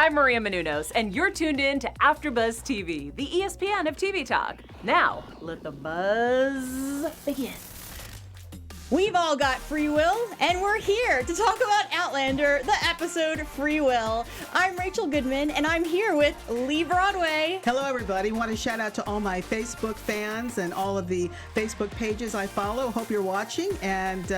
I'm Maria Menounos, and you're tuned in to AfterBuzz TV, the ESPN of TV talk. Now, let the buzz begin. We've all got free will, and we're here to talk about Outlander, the episode Free Will. I'm Rachel Goodman, and I'm here with Leigh Broadway. Hello, everybody. Want to shout out to all my Facebook fans and all of the Facebook pages I follow. Hope you're watching, and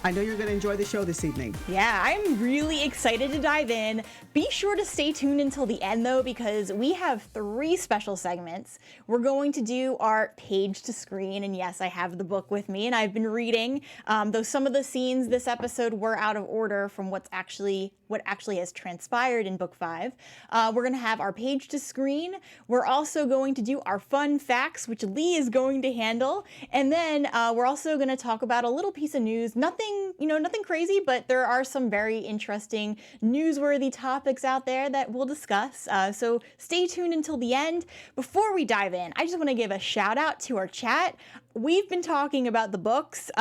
I know you're going to enjoy the show this evening. Yeah, I'm really excited to dive in. Be sure to stay tuned until the end, though, because we have 3 special segments. We're going to do our page to screen, and yes, I have the book with me, and I've been reading. Though some of the scenes this episode were out of order from what actually has transpired in book 5. We're going to have our page to screen. We're also going to do our fun facts, which Leigh is going to handle. And then we're also going to talk about a little piece of news. Nothing crazy, but there are some very interesting newsworthy topics out there that we'll discuss. So stay tuned until the end. Before we dive in, I just want to give a shout out to our chat. We've been talking about the books.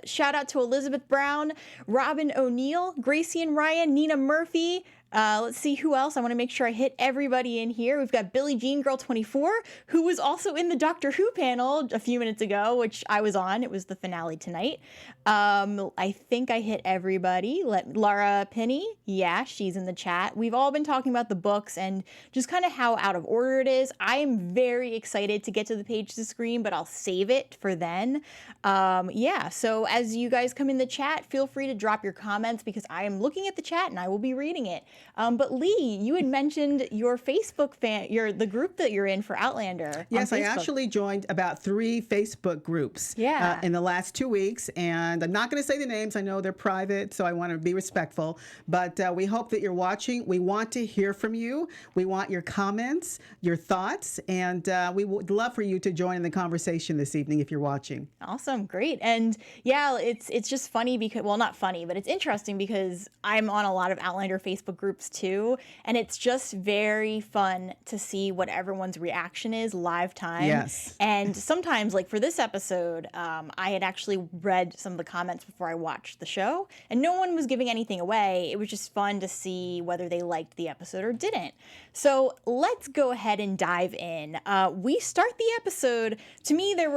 Shout out to Elizabeth Brown, Robin O'Neill, Gracie and Ryan, Nina Murphy. Let's see who else. I want to make sure I hit everybody in here. We've got Billie Jean Girl 24, who was also in the Doctor Who panel a few minutes ago, which I was on. It was the finale tonight. I think I hit everybody. Laura Penny, yeah, she's in the chat. We've all been talking about the books and just kind of how out of order it is. I am very excited to get to the page to screen, but I'll save it for then. Yeah, so as you guys come in the chat, feel free to drop your comments because I am looking at the chat and I will be reading it. But Leigh, you had mentioned your Facebook the group that you're in for Outlander. Yes, I actually joined about 3 Facebook groups in the last 2 weeks, and I'm not going to say the names. I know they're private, so I want to be respectful. But we hope that you're watching. We want to hear from you. We want your comments, your thoughts, and we would love for you to join in the conversation this evening if you're watching. Awesome, great. And yeah, it's just funny because, well, not funny, but it's interesting because I'm on a lot of Outlander Facebook groups too, and it's just very fun to see what everyone's reaction is live time. Yes. And sometimes, like for this episode, I had actually read some of the comments before I watched the show, and no one was giving anything away. It was just fun to see whether they liked the episode or didn't. So let's go ahead and dive in. We start the episode. To me, there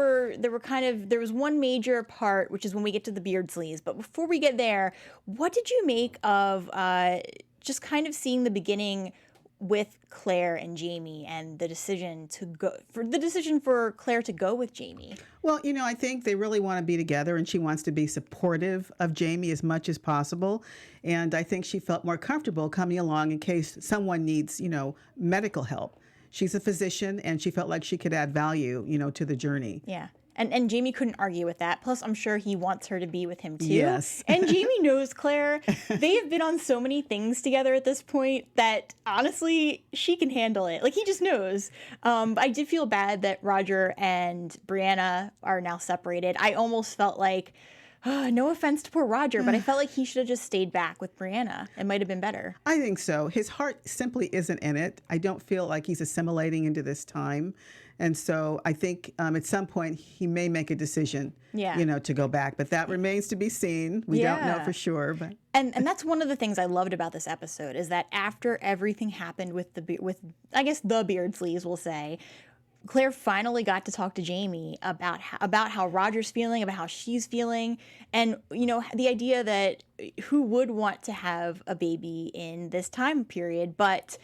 was one major part, which is when we get to the Beardsleys. But before we get there, what did you make of just kind of seeing the beginning with Claire and Jamie and the decision for Claire to go with Jamie? Well, I think they really want to be together, and she wants to be supportive of Jamie as much as possible. And I think she felt more comfortable coming along in case someone needs, medical help. She's a physician, and she felt like she could add value, to the journey. Yeah. And Jamie couldn't argue with that. Plus, I'm sure he wants her to be with him, too. Yes. And Jamie knows Claire. They have been on so many things together at this point that, honestly, she can handle it. Like, he just knows. I did feel bad that Roger and Brianna are now separated. I almost felt like, no offense to poor Roger, but I felt like he should have just stayed back with Brianna. It might have been better. I think so. His heart simply isn't in it. I don't feel like he's assimilating into this time. And so I think at some point he may make a decision, to go back. But that remains to be seen. We don't know for sure. But and that's one of the things I loved about this episode is that after everything happened with I guess the Beardsleys, we'll say, Claire finally got to talk to Jamie about how Roger's feeling, about how she's feeling, and the idea that who would want to have a baby in this time period, but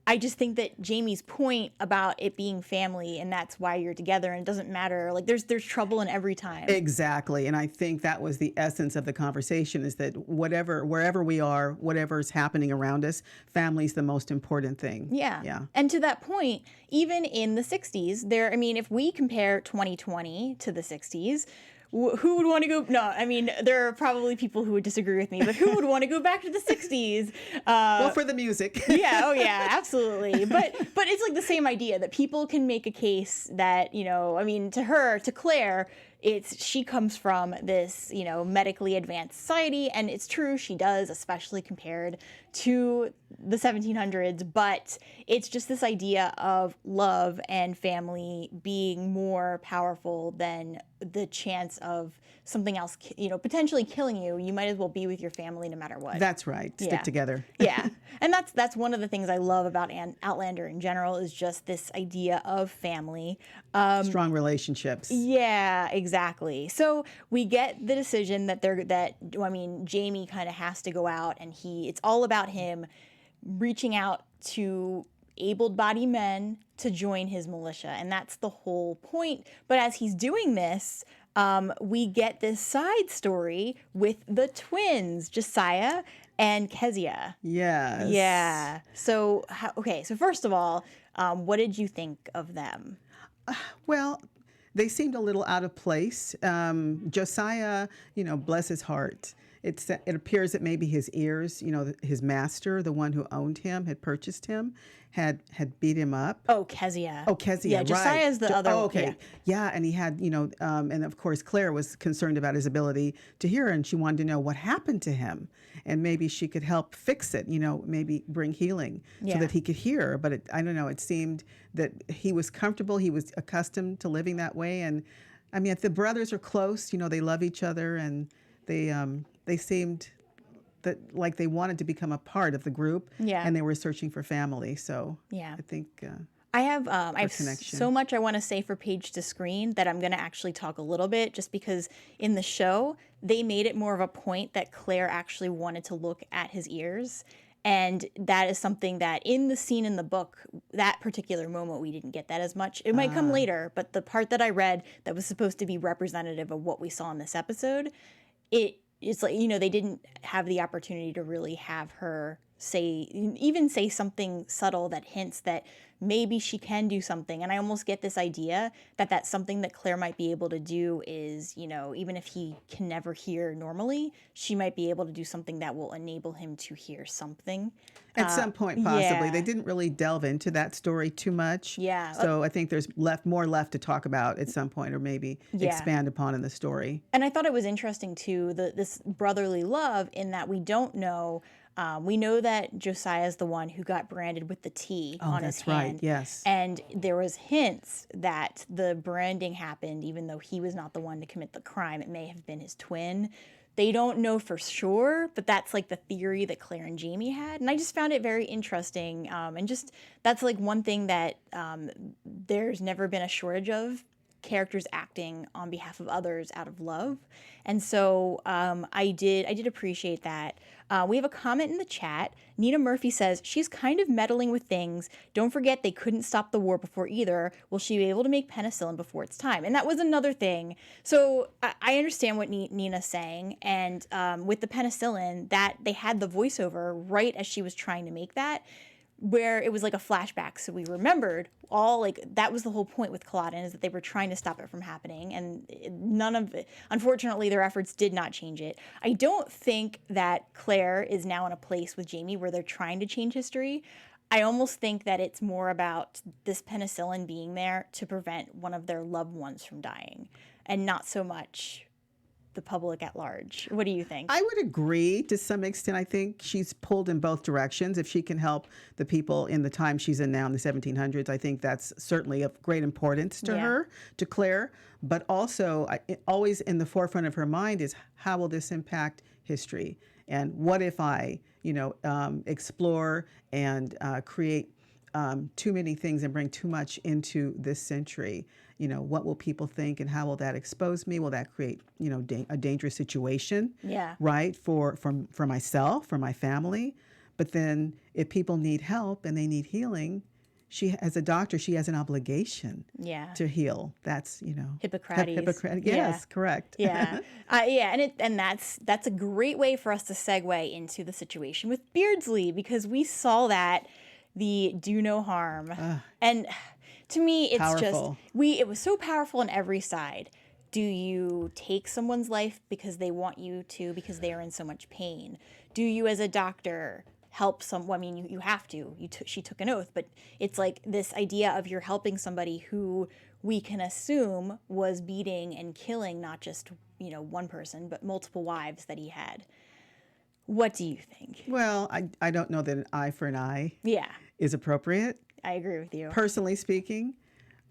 I just think that Jamie's point about it being family and that's why you're together and it doesn't matter. Like there's trouble in every time. Exactly. And I think that was the essence of the conversation is that wherever we are, whatever's happening around us, family's the most important thing. Yeah. Yeah. And to that point, even in the 60s, if we compare 2020 to the 60s, who would want to go? No, there are probably people who would disagree with me, but who would want to go back to the 60s? Well, for the music. Yeah, oh yeah, absolutely. But it's like the same idea that people can make a case that, to Claire, she comes from this, medically advanced society, and it's true, she does, especially compared to the 1700s, but it's just this idea of love and family being more powerful than the chance of something else, potentially killing you. You might as well be with your family no matter what. That's right. Stick together. Yeah. And that's one of the things I love about Outlander in general is just this idea of family. Strong relationships. Yeah, exactly. So we get the decision that Jamie kind of has to go out, and it's all about him reaching out to able-bodied men to join his militia, and that's the whole point. But as he's doing this, we get this side story with the twins, Josiah and Kezia. Yes. Yeah. So, so first of all, what did you think of them? Well, they seemed a little out of place. Josiah, bless his heart. It appears that maybe his ears, his master, the one who owned him, had purchased him, had beat him up. Oh, Kezia. Oh, Kezia, yeah, right. Josiah's the other. Oh, okay. Yeah, and he had, and of course Claire was concerned about his ability to hear, and she wanted to know what happened to him, and maybe she could help fix it, maybe bring healing so that he could hear. But I don't know, it seemed that he was comfortable, he was accustomed to living that way, and I mean, if the brothers are close, they love each other, and they seemed that like they wanted to become a part of the group, and they were searching for family. So I think I have so much I want to say for page to screen that I'm going to actually talk a little bit, just because in the show they made it more of a point that Claire actually wanted to look at his ears. And that is something that in the scene in the book, that particular moment, we didn't get that as much. It might come later, but the part that I read that was supposed to be representative of what we saw in this episode, it's like, they didn't have the opportunity to really have her say something subtle that hints that maybe she can do something. And I almost get this idea that that's something that Claire might be able to do is, even if he can never hear normally, she might be able to do something that will enable him to hear something. At some point, possibly. Yeah. They didn't really delve into that story too much. Yeah. So I think there's more left to talk about at some point, or maybe expand upon in the story. And I thought it was interesting, too, this brotherly love, in that we don't know. We know that Josiah is the one who got branded with the T on his hand. Right, yes. And there was hints that the branding happened even though he was not the one to commit the crime. It may have been his twin. They don't know for sure, but that's like the theory that Claire and Jamie had. And I just found it very interesting. And just that's like one thing that there's never been a shortage of, characters acting on behalf of others out of love. And so I did appreciate that. We have a comment in the chat. Nina Murphy says, she's kind of meddling with things. Don't forget they couldn't stop the war before either. Will she be able to make penicillin before it's time? And that was another thing. So I understand what Nina's saying. And with the penicillin, that they had the voiceover right as she was trying to make that, where it was like a flashback. So we remembered that was the whole point with Culloden, is that they were trying to stop it from happening. And none of it, unfortunately, their efforts did not change it. I don't think that Claire is now in a place with Jamie where they're trying to change history. I almost think that it's more about this penicillin being there to prevent one of their loved ones from dying, and not so much the public at large. What do you think? I would agree to some extent. I think she's pulled in both directions. If she can help the people in the time she's in now, in the 1700s, I think that's certainly of great importance to her, to Claire. But also, always in the forefront of her mind is, how will this impact history? And what if I, explore and create too many things and bring too much into this century? What will people think, and how will that expose me? Will that create, a dangerous situation? Yeah. Right? For myself, for my family. But then if people need help and they need healing, she, as a doctor, she has an obligation to heal. That's, Hippocrates. Hippocrates. Yes, correct. Yeah. And that's a great way for us to segue into the situation with Beardsley, because we saw that the do no harm. And to me, it's powerful. It was so powerful on every side. Do you take someone's life because they want you to, because they are in so much pain? Do you, as a doctor, help someone? I mean, you have to. She took an oath, but it's like this idea of you're helping somebody who we can assume was beating and killing not just, one person, but multiple wives that he had. What do you think? Well, I don't know that an eye for an eye is appropriate. I agree with you. Personally speaking.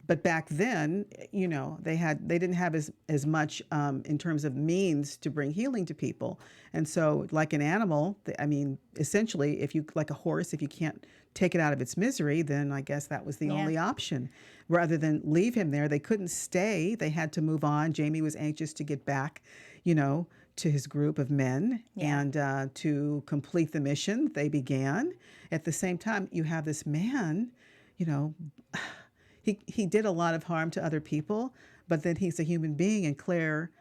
But back then, they didn't have as much in terms of means to bring healing to people. And so, like an animal, essentially, like a horse, if you can't take it out of its misery, then I guess that was the only option. Rather than leave him there, they couldn't stay. They had to move on. Jamie was anxious to get back, to his group of men and to complete the mission they began. At the same time, you have this man, he did a lot of harm to other people, but then he's a human being, and Claire,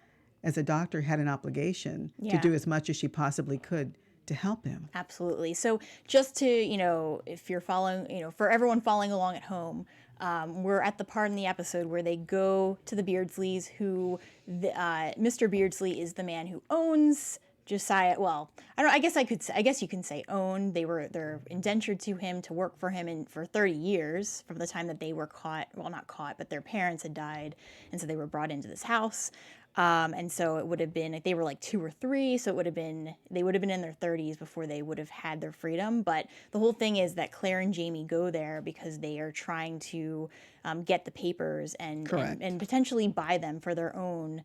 as a doctor, had an obligation to do as much as she possibly could to help him. Absolutely. So just to, if you're following, for everyone following along at home, we're at the part in the episode where they go to the Beardsleys, who Mr. Beardsley is the man who owns Josiah. Well, I guess you can say own. They're indentured to him to work for him for 30 years from the time that they were caught. Well, not caught, but their parents had died, and so they were brought into this house. And so it would have been, they were like 2 or 3, so they would have been in their 30s before they would have had their freedom. But the whole thing is that Claire and Jamie go there because they are trying to get the papers and potentially buy them for their own,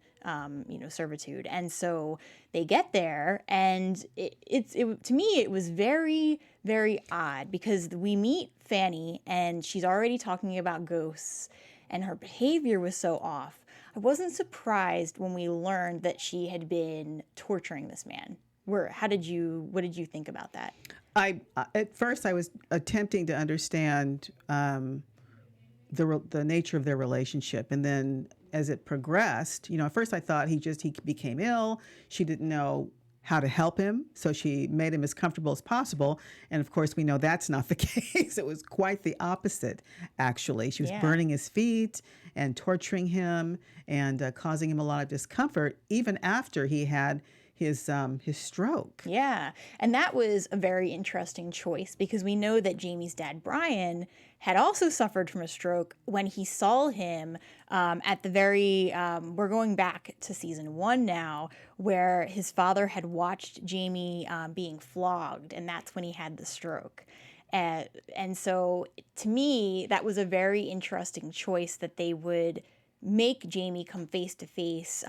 servitude. And so they get there, and to me, it was very, very odd because we meet Fanny, and she's already talking about ghosts, and her behavior was so off. I wasn't surprised when we learned that she had been torturing this man. What did you think about that? At first I was attempting to understand the nature of their relationship, and then as it progressed, at first I thought he became ill. She didn't know how to help him, so she made him as comfortable as possible. And of course, we know that's not the case. It was quite the opposite, actually. She was burning his feet and torturing him and causing him a lot of discomfort, even after he had his stroke. Yeah, and that was a very interesting choice because we know that Jamie's dad, Brian, had also suffered from a stroke when he saw him at the very, we're going back to season 1 now, where his father had watched Jamie being flogged, and that's when he had the stroke. And so to me, that was a very interesting choice that they would make Jamie come face to face.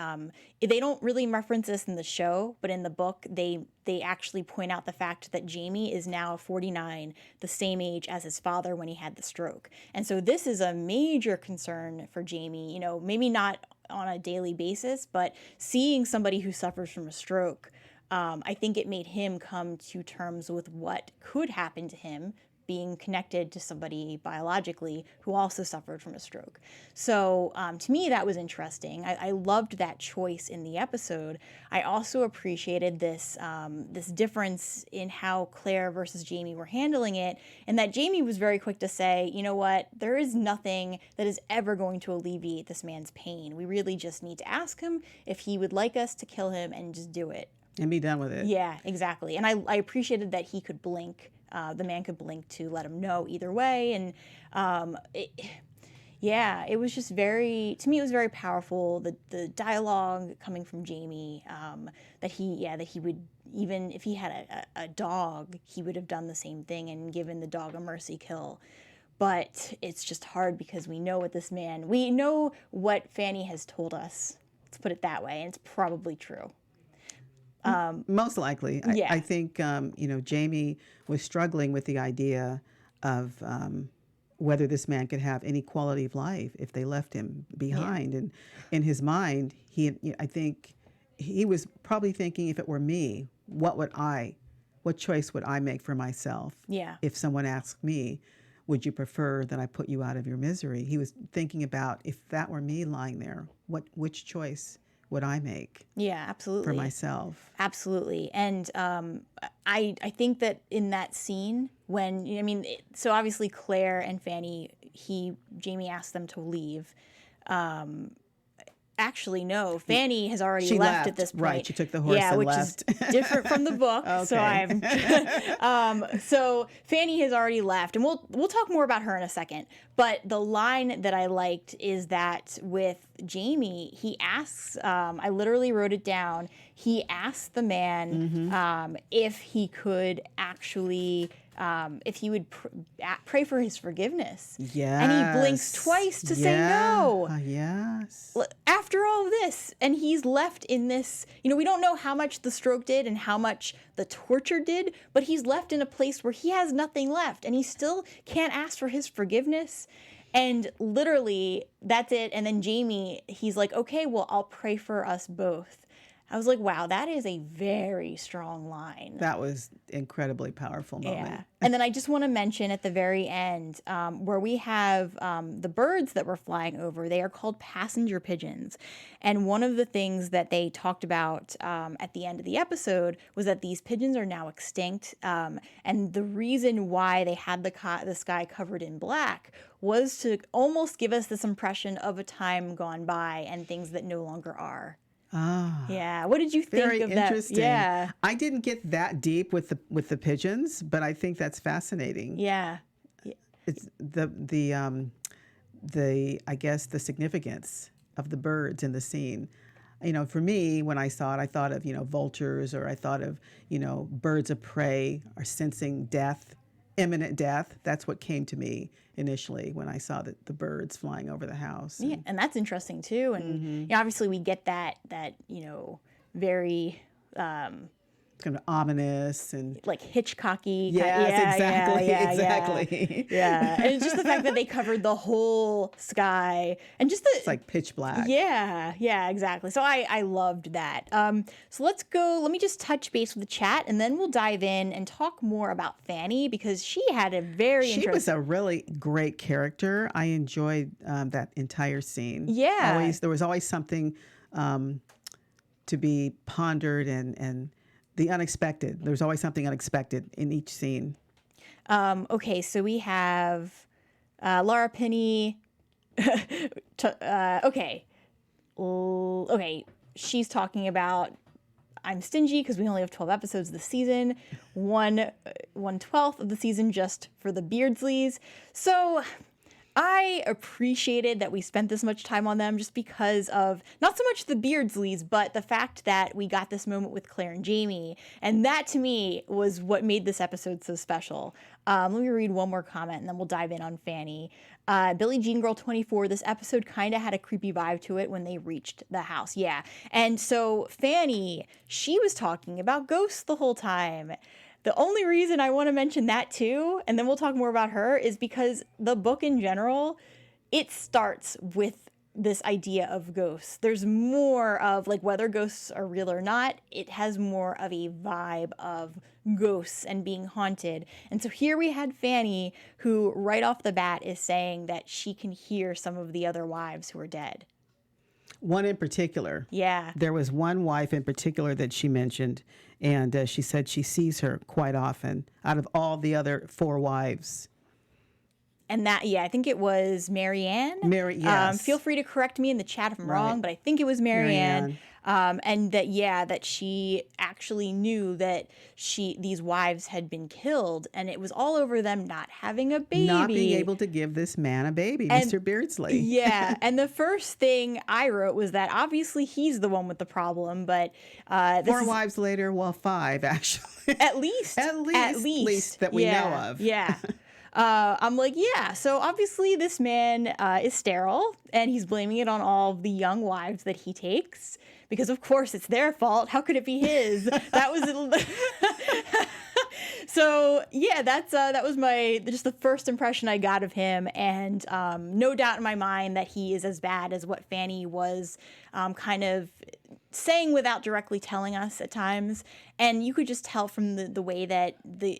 They don't really reference this in the show, but in the book, they actually point out the fact that Jamie is now 49, the same age as his father when he had the stroke. And so this is a major concern for Jamie, maybe not on a daily basis, but seeing somebody who suffers from a stroke, I think it made him come to terms with what could happen to him being connected to somebody biologically who also suffered from a stroke. So to me, that was interesting. I loved that choice in the episode. I also appreciated this difference in how Claire versus Jamie were handling it, and that Jamie was very quick to say, you know what, there is nothing that is ever going to alleviate this man's pain. We really just need to ask him if he would like us to kill him and just do it. And be done with it. Yeah, exactly. And I appreciated that he could blink. The man could blink to let him know either way. And it was just to me, it was very powerful. The dialogue coming from Jamie, that he would, even if he had a dog, he would have done the same thing and given the dog a mercy kill. But it's just hard because we know what Fanny has told us. Let's put it that way. And it's probably true. Most likely. I think, Jamie was struggling with the idea of whether this man could have any quality of life if they left him behind. Yeah. And in his mind, I think he was probably thinking, if it were me, what choice would I make for myself? Yeah. If someone asked me, would you prefer that I put you out of your misery? He was thinking about, if that were me lying there, which choice would I make? Yeah, absolutely. For myself. Absolutely. And I think that in that scene so obviously Claire and Fanny, Jamie asked them to leave. Actually, no. Fanny has already left at this point. Right, she took the horse and left. Which is different from the book. Okay. So Fanny has already left, and we'll talk more about her in a second. But the line that I liked is that with Jamie, he asks. I literally wrote it down. He asked the man if he could actually if he would pray for his forgiveness. Yes. And he blinks twice to say no. Yes. After all of this, and he's left in this, we don't know how much the stroke did and how much the torture did, but he's left in a place where he has nothing left, and he still can't ask for his forgiveness. And literally, that's it. And then Jamie, he's like, okay, well, I'll pray for us both. I was like, wow, that is a very strong line. That was incredibly powerful moment. Yeah. And then I just want to mention at the very end where we have the birds that were flying over, they are called passenger pigeons. And one of the things that they talked about at the end of the episode was that these pigeons are now extinct. And the reason why they had the sky covered in black was to almost give us this impression of a time gone by and things that no longer are. Ah, yeah. What did you think very of that? interesting. Yeah. I didn't get that deep with the pigeons, but I think that's fascinating. Yeah. It's the I guess the significance of the birds in the scene. For me, when I saw it, I thought of vultures, or I thought of birds of prey are sensing death, imminent death. That's what came to me initially when I saw the birds flying over the house. Yeah, and that's interesting too. And obviously we get that very kind of ominous and like Hitchcocky. Yes, exactly. Yeah, and it's just the fact that they covered the whole sky and just it's like pitch black. Yeah, exactly. So I loved that. So let's go. Let me just touch base with the chat, and then we'll dive in and talk more about Fanny because she had a very She was a really great character. I enjoyed that entire scene. Yeah, there was always something to be pondered and the unexpected. There's always something unexpected in each scene. Okay, so we have Laura Penny. Okay, she's talking about I'm stingy because we only have 12 episodes this season, 1/12 of the season just for the Beardsleys. So I appreciated that we spent this much time on them just because of not so much the Beardsleys, but the fact that we got this moment with Claire and Jamie. And that to me was what made this episode so special. Let me read one more comment and then we'll dive in on Fanny. Billie Jean Girl 24, this episode kind of had a creepy vibe to it when they reached the house. Yeah. And so Fanny, she was talking about ghosts the whole time. The only reason I want to mention that too, and then we'll talk more about her, is because the book in general, it starts with this idea of ghosts. There's more of like whether ghosts are real or not, it has more of a vibe of ghosts and being haunted. And so here we had Fanny, who right off the bat is saying that she can hear some of the other wives who are dead. One in particular. Yeah. There was one wife in particular that she mentioned, and she said she sees her quite often out of all the other 4 wives. And that, I think it was Marianne. Yes. Feel free to correct me in the chat if I'm wrong, but I think it was Marianne. And that she actually knew that these wives had been killed, and it was all over them not having a baby. Not being able to give this man a baby, Mr. Beardsley. Yeah, and the first thing I wrote was that obviously he's the one with the problem, but 4 wives later, 5 actually. At least that we know of. Yeah. I'm like, so obviously this man is sterile, and he's blaming it on all of the young wives that he takes, because of course it's their fault. How could it be his? That was so that was just the first impression I got of him, and no doubt in my mind that he is as bad as what Fanny was kind of saying without directly telling us at times. And you could just tell from the way that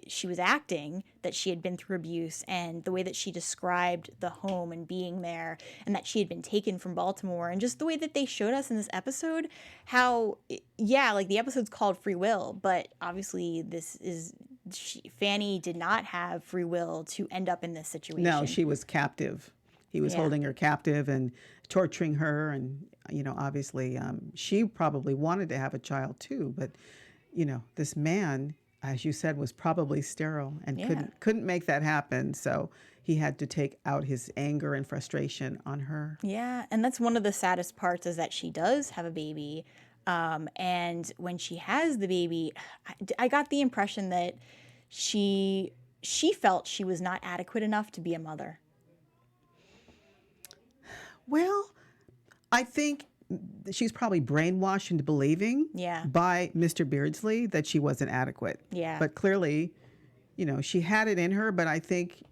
she was acting that she had been through abuse, and the way that she described the home and being there, and that she had been taken from Baltimore, and just the way that they showed us in this episode how, like the episode's called Free Will, but obviously Fanny did not have free will to end up in this situation. No, she was captive. He was holding her captive and torturing her, and obviously she probably wanted to have a child too, but this man, as you said, was probably sterile and couldn't make that happen, so he had to take out his anger and frustration on her. Yeah, and that's one of the saddest parts, is that she does have a baby, and when she has the baby, I got the impression that she she felt she was not adequate enough to be a mother. Well, I think she's probably brainwashed into believing by Mr. Beardsley that she wasn't adequate. Yeah. But clearly, she had it in her, but I think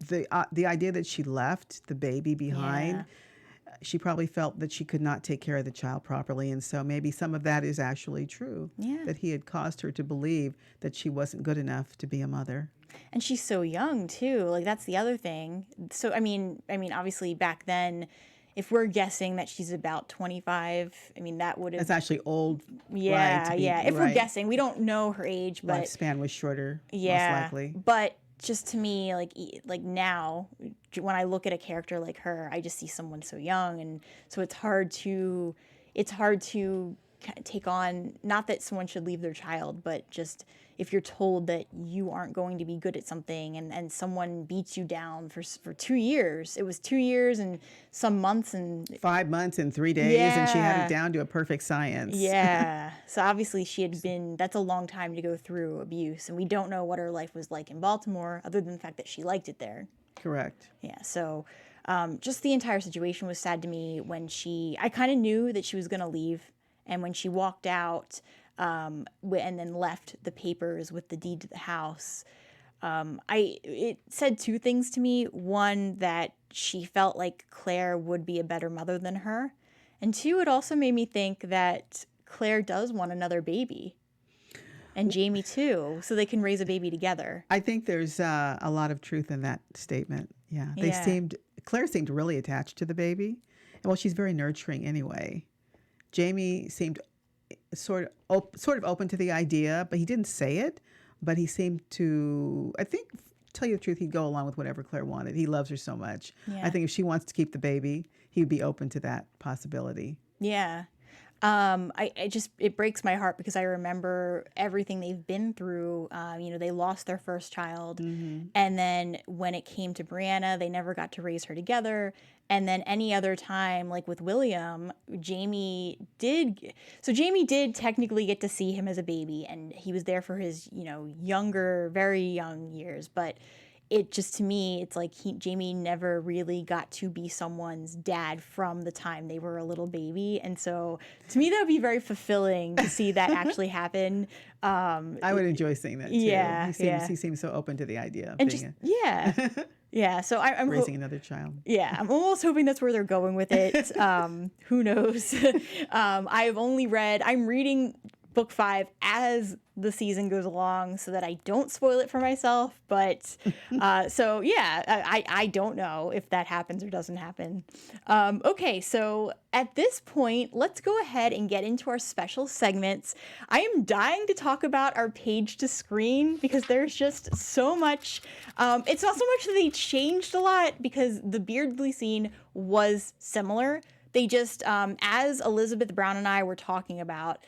the idea that she left the baby behind, she probably felt that she could not take care of the child properly. And so maybe some of that is actually true, that he had caused her to believe that she wasn't good enough to be a mother. And she's so young too. Like, that's the other thing. So, I mean, obviously back then, if we're guessing that she's about 25, I mean, that would have... That's actually old. Yeah, right, If we're guessing, we don't know her age, but... Lifespan was shorter, most likely. But just to me, like now, when I look at a character like her, I just see someone so young, and so it's hard to take on, not that someone should leave their child, but just if you're told that you aren't going to be good at something, and someone beats you down for 2 years. It was 2 years and some months and 5 months and 3 days, and she had it down to a perfect science. Yeah. So obviously that's a long time to go through abuse, and we don't know what her life was like in Baltimore, other than the fact that she liked it there. Correct. Yeah. So just the entire situation was sad to me when I kind of knew that she was going to leave. And when she walked out and then left the papers with the deed to the house, it said two things to me. One, that she felt like Claire would be a better mother than her. And two, it also made me think that Claire does want another baby. And Jamie too, so they can raise a baby together. I think there's a lot of truth in that statement. Yeah. Claire seemed really attached to the baby. And well, she's very nurturing anyway. Jamie seemed sort of open to the idea, but he didn't say it. But he seemed to, I think, tell you the truth, he'd go along with whatever Claire wanted. He loves her so much. Yeah. I think if she wants to keep the baby, he'd be open to that possibility. Yeah. It breaks my heart because I remember everything they've been through. They lost their first child. Mm-hmm. And then when it came to Brianna, they never got to raise her together. And then any other time, like with William, Jamie did technically get to see him as a baby, and he was there for his, younger, very young years. But it just, to me, it's like Jamie never really got to be someone's dad from the time they were a little baby. And so to me, that would be very fulfilling to see that actually happen. I would enjoy seeing that too. Yeah. He seems so open to the idea of being Yeah, so I'm raising another child. Yeah, I'm almost hoping that's where they're going with it. Who knows? I'm reading book 5 as the season goes along so that I don't spoil it for myself. But I don't know if that happens or doesn't happen. Okay, so at this point, let's go ahead and get into our special segments. I am dying to talk about our page to screen because there's just so much. It's not so much that they changed a lot because the Beardsley scene was similar. They just, as Elizabeth Brown and I were talking about,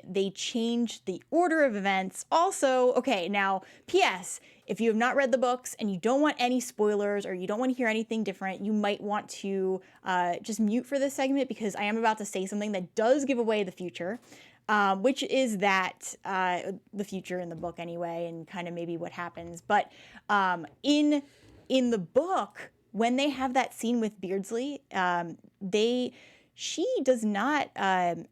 they changed the order of events. Also, okay, now, P.S., if you have not read the books and you don't want any spoilers or you don't want to hear anything different, you might want to just mute for this segment because I am about to say something that does give away the future, which is that the future in the book anyway, and kind of maybe what happens. But in the book, when they have that scene with Beardsley, she does not, as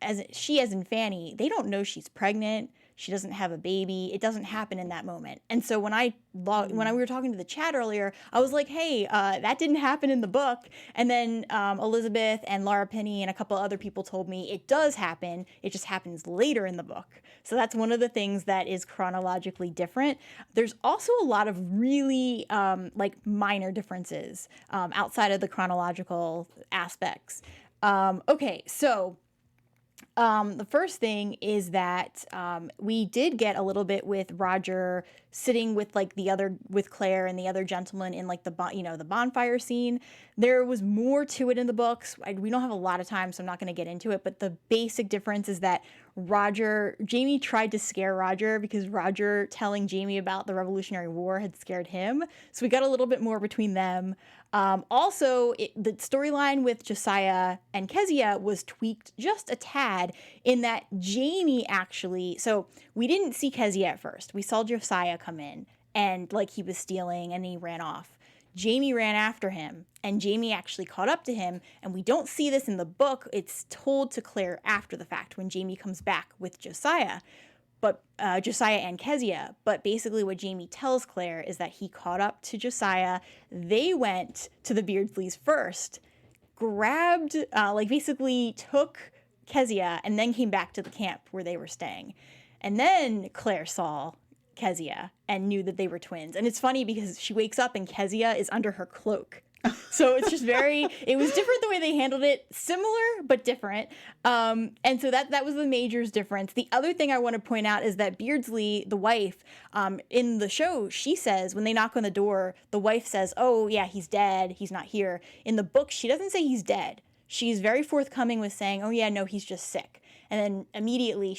in Fanny, they don't know she's pregnant. She doesn't have a baby. It doesn't happen in that moment. And so when we were talking to the chat earlier, I was like, hey, that didn't happen in the book. And then Elizabeth and Laura Penny and a couple other people told me it does happen. It just happens later in the book. So that's one of the things that is chronologically different. There's also a lot of really minor differences outside of the chronological aspects. Okay, so the first thing is that we did get a little bit with Roger sitting with with Claire and the other gentleman in the bonfire scene. There was more to it in the books. We don't have a lot of time, so I'm not going to get into it. But the basic difference is that Jamie tried to scare Roger because Roger telling Jamie about the Revolutionary War had scared him. So we got a little bit more between them. Also, the storyline with Josiah and Kezia was tweaked just a tad in that Jamie actually, so we didn't see Kezia at first. We saw Josiah come in. and like he was stealing, and he ran off. Jamie ran after him, and Jamie actually caught up to him, and we don't see this in the book. It's told to Claire after the fact when Jamie comes back with Josiah, but Josiah and Kezia. But basically what Jamie tells Claire is that he caught up to Josiah. They went to the Beardsleys first, grabbed, basically took Kezia, and then came back to the camp where they were staying. And then Claire saw Kezia and knew that they were twins. And it's funny because she wakes up and Kezia is under her cloak. So it's just it was different the way they handled it, similar but different. And so that was the major difference. The other thing I want to point out is that Beardsley, the wife, in the show, she says, when they knock on the door, the wife says, "Oh yeah, he's dead, he's not here." In the book, she doesn't say he's dead. She's very forthcoming with saying, "Oh yeah, no, he's just sick." And then immediately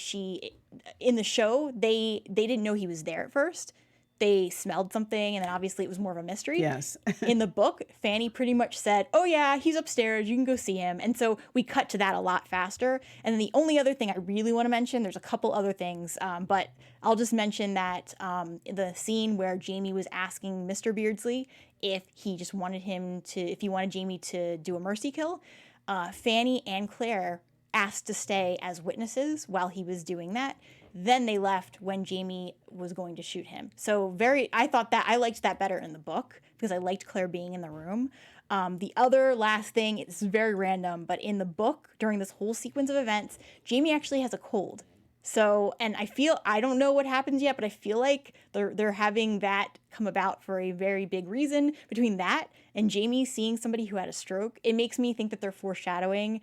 in the show, they didn't know he was there at first. They smelled something, and then obviously it was more of a mystery. Yes. In the book, Fanny pretty much said, "Oh yeah, he's upstairs, you can go see him." And so we cut to that a lot faster. And then the only other thing I really want to mention, there's a couple other things, but I'll just mention that the scene where Jamie was asking Mr. Beardsley if he wanted Jamie to do a mercy kill, Fanny and Claire asked to stay as witnesses while he was doing that. Then they left when Jamie was going to shoot him. So I liked that better in the book because I liked Claire being in the room. The other last thing, it's very random, but in the book, during this whole sequence of events, Jamie actually has a cold. So, and I don't know what happens yet, but I feel like they're having that come about for a very big reason. Between that and Jamie seeing somebody who had a stroke, it makes me think that they're foreshadowing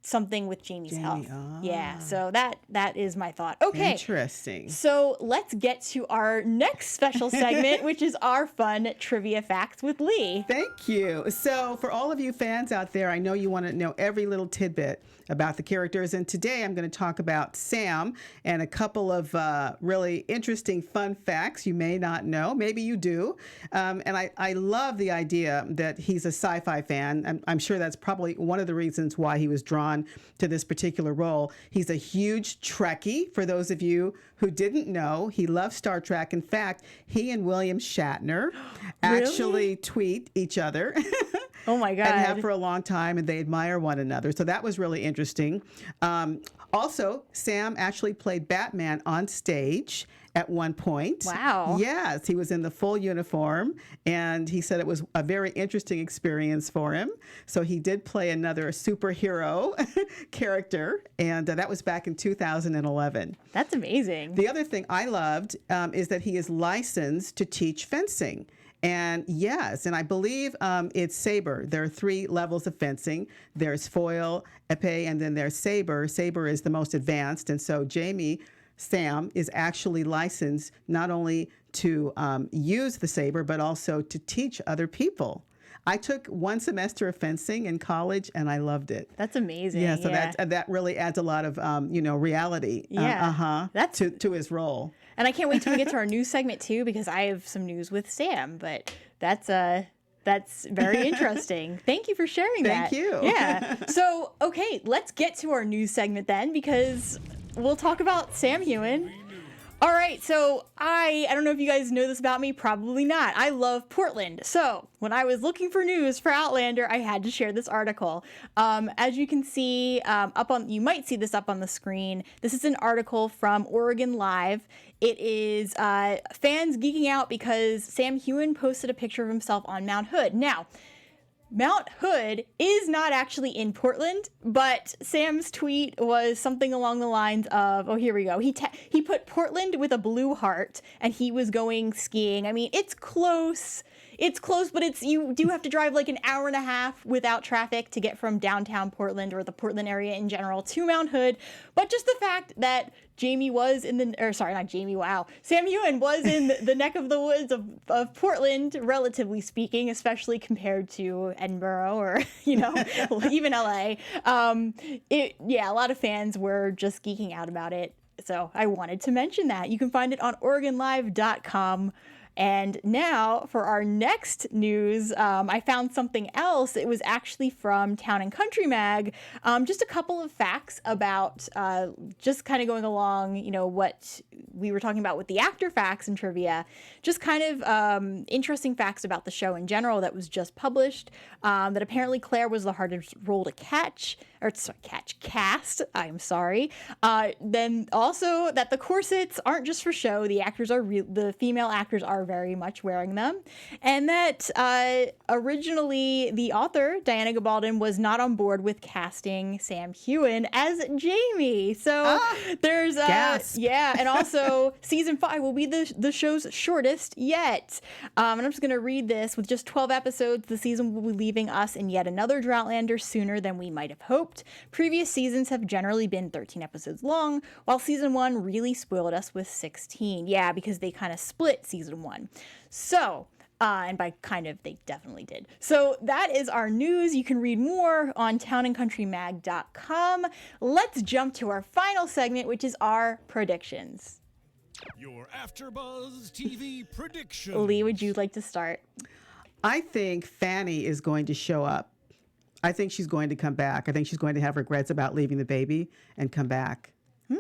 something with Jamie's health. Yeah, so that is my thought. Okay. Interesting. So let's get to our next special segment, which is our fun trivia facts with Leigh. Thank you. So for all of you fans out there, I know you want to know every little tidbit about the characters. And today I'm going to talk about Sam and a couple of really interesting fun facts you may not know. Maybe you do. And I love the idea that he's a sci-fi fan. I'm sure that's probably one of the reasons why he was drawn to this particular role. He's a huge Trekkie. For those of you who didn't know, he loves Star Trek. In fact, he and William Shatner actually tweet each other. Oh my God. And have for a long time, and they admire one another. So that was really interesting. Also, Sam actually played Batman on stage at one point. Wow. Yes, he was in the full uniform, and he said it was a very interesting experience for him. So he did play another superhero character, and that was back in 2011. That's amazing. The other thing I loved is that he is licensed to teach fencing. And yes, and I believe it's saber. There are 3 levels of fencing. There's foil, épée, and then there's saber. Saber is the most advanced. And so Sam is actually licensed not only to use the saber, but also to teach other people. I took 1 semester of fencing in college, and I loved it. That's amazing. Yeah, so that really adds a lot of reality. That's to his role. And I can't wait till we get to our news segment too, because I have some news with Sam. But that's very interesting. Thank you for sharing that. Thank you. Yeah. So okay, let's get to our news segment then, because we'll talk about Sam Heughan. All right, so I don't know if you guys know this about me, probably not. I love Portland. So when I was looking for news for Outlander, I had to share this article. As you can see, you might see this up on the screen. This is an article from Oregon Live. It is fans geeking out because Sam Heughan posted a picture of himself on Mount Hood. Now, Mount Hood is not actually in Portland, but Sam's tweet was something along the lines of, oh, here we go. He put Portland with a blue heart, and he was going skiing. I mean, it's close. It's close, but you do have to drive like an hour and a half without traffic to get from downtown Portland or the Portland area in general to Mount Hood. But just the fact that Sam Heughan was in the neck of the woods of Portland, relatively speaking, especially compared to Edinburgh or, even LA. A lot of fans were just geeking out about it. So I wanted to mention that. You can find it on OregonLive.com. And now for our next news, I found something else. It was actually from Town and Country Mag. Just a couple of facts about just kind of going along, what we were talking about with the actor facts and trivia. Just kind of interesting facts about the show in general that was just published. That apparently Claire was the hardest role to cast. I'm sorry. Then also that the corsets aren't just for show. The female actors are very much wearing them, and that originally the author Diana Gabaldon was not on board with casting Sam Heughan as Jamie. So there's and also season 5 will be the show's shortest yet. And I'm just gonna read this. With just 12 episodes, the season will be leaving us in yet another Outlander sooner than we might have hoped. Previous seasons have generally been 13 episodes long, while season 1 really spoiled us with 16. Yeah, because they kind of split season 1. So, and by kind of, they definitely did. So that is our news. You can read more on townandcountrymag.com. Let's jump to our final segment, which is our predictions. Your AfterBuzz TV predictions. Leigh, would you like to start? I think Fanny is going to show up. I think she's going to come back. I think she's going to have regrets about leaving the baby and come back.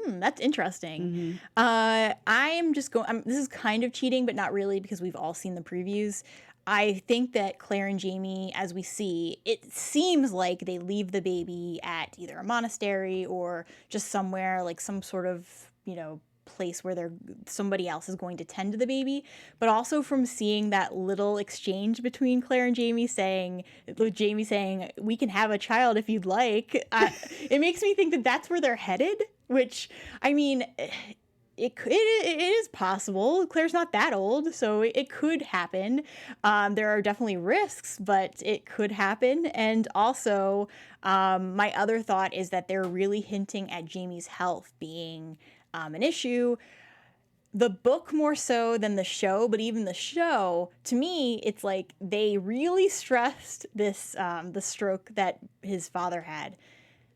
That's interesting. Mm-hmm. This is kind of cheating, but not really, because we've all seen the previews. I think that Claire and Jamie, as we see, it seems like they leave the baby at either a monastery or just somewhere, like some sort of, place where somebody else is going to tend to the baby. But also from seeing that little exchange between Claire and Jamie saying, we can have a child if you'd like, it makes me think that that's where they're headed, which, I mean, it is possible. Claire's not that old, so it could happen. There are definitely risks, but it could happen. And also, my other thought is that they're really hinting at Jamie's health being an issue. The book more so than the show, but even the show, to me, it's like they really stressed this, the stroke that his father had.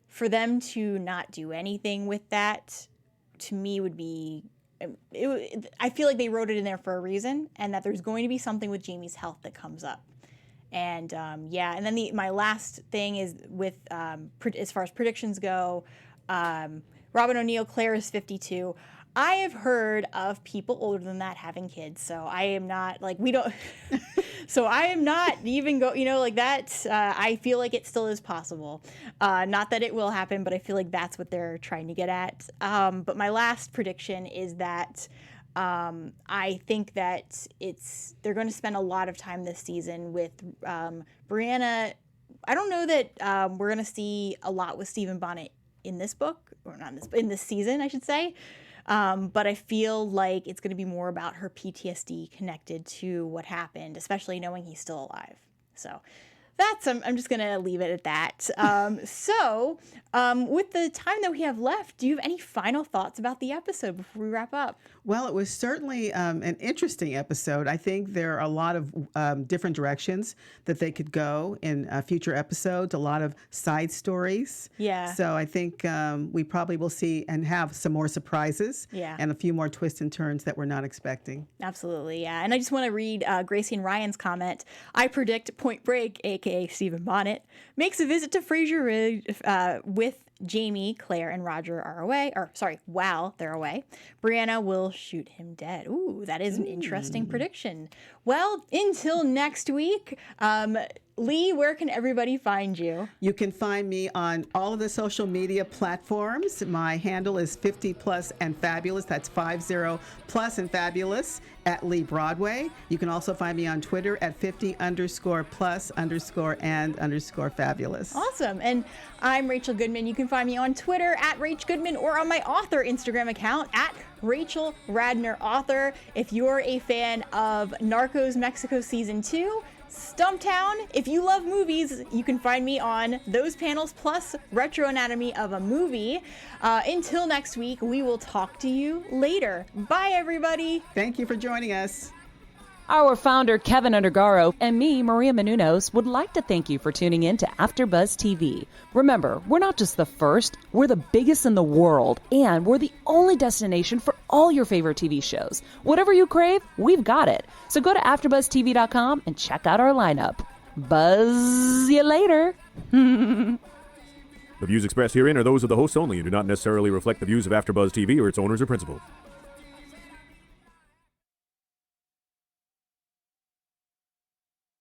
For them to not do anything with that, to me, would be... I feel like they wrote it in there for a reason, and that there's going to be something with Jamie's health that comes up. And and then my last thing is with, as far as predictions go, Robin O'Neill, Claire is 52. I have heard of people older than that having kids, so I am not so I am not even that. I feel like it still is possible. Not that it will happen, but I feel like that's what they're trying to get at. But my last prediction is that I think that they're going to spend a lot of time this season with Brianna. I don't know that we're going to see a lot with Stephen Bonnet in this book, or not in this season, I should say. But I feel like it's going to be more about her PTSD connected to what happened, especially knowing he's still alive. So I'm just going to leave it at that. With the time that we have left, do you have any final thoughts about the episode before we wrap up? Well, it was certainly an interesting episode. I think there are a lot of different directions that they could go in future episodes, a lot of side stories. Yeah. So I think we probably will see and have some more surprises and a few more twists and turns that we're not expecting. Absolutely, yeah. And I just want to read Gracie and Ryan's comment. I predict Point Break, a.k.a. Stephen Bonnet, makes a visit to Fraser Ridge with Jamie, Claire, and Roger are away. While they're away. Brianna will shoot him dead. Ooh, that is an interesting prediction. Well, until next week, Leigh, where can everybody find you? You can find me on all of the social media platforms. My handle is 50+ and fabulous. That's 50+ and fabulous at Leigh Broadway. You can also find me on Twitter at 50_+_and_fabulous. Awesome. And I'm Rachel Goodman. You can find me on Twitter at Rach Goodman or on my author Instagram account at Rachel Radner Author. If you're a fan of Narcos Mexico Season 2, Stumptown. If you love movies, you can find me on those panels plus Retro Anatomy of a Movie. Until next week, we will talk to you later. Bye, everybody. Thank you for joining us. Our founder, Kevin Undergaro, and me, Maria Menounos, would like to thank you for tuning in to AfterBuzz TV. Remember, we're not just the first, we're the biggest in the world, and we're the only destination for all your favorite TV shows. Whatever you crave, we've got it. So go to AfterBuzzTV.com and check out our lineup. Buzz you later. The views expressed herein are those of the hosts only and do not necessarily reflect the views of AfterBuzz TV or its owners or principals.